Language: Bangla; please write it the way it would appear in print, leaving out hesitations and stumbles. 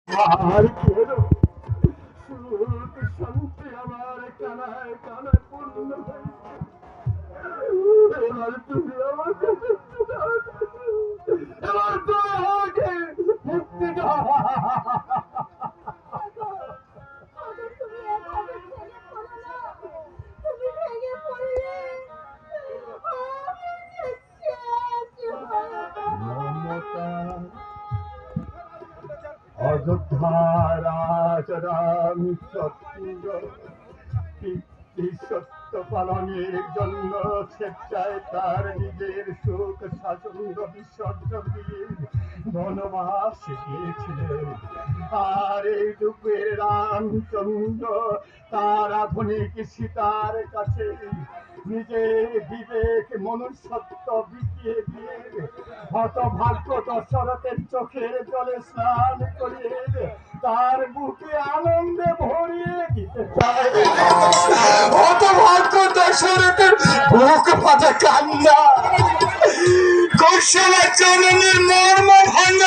আর কি হলো? সুখ শান্তি আমার কানায় কানায় পূর্ণ হয়েছে। এবার তুমি আমার কাছে এবার তুমি আমাকে মুক্তি দাও। তুমি এভাবে ভেঙে পড়ো না। তুমি ভেঙে পড়লে আমি যে শেষ হয়ে যাব। মমতা অযোধ্যার রাজরামচন্দ্র পিতৃ সত্য পালনের জন্য স্বেচ্ছায় তার নিজের সুখ স্বাচ্ছন্দ্য বিসর্জন দিয়ে বনবাস গিয়েছিলেন। আর এই যুগের রামচন্দ্র তার আধুনিক সীতার কাছে নিজের বিবেক মনুষ্যত্ব বিকিয়ে দিয়ে হতভাগ্য দশরথের চোখের জলে স্নান করিয়ে তার বুকে আনন্দে ভরিয়ে দিতে চায়। হতভাগ্য দশরথের বুক ফাটা কান্না কৌশলের জননীর মর্ম ভাঙা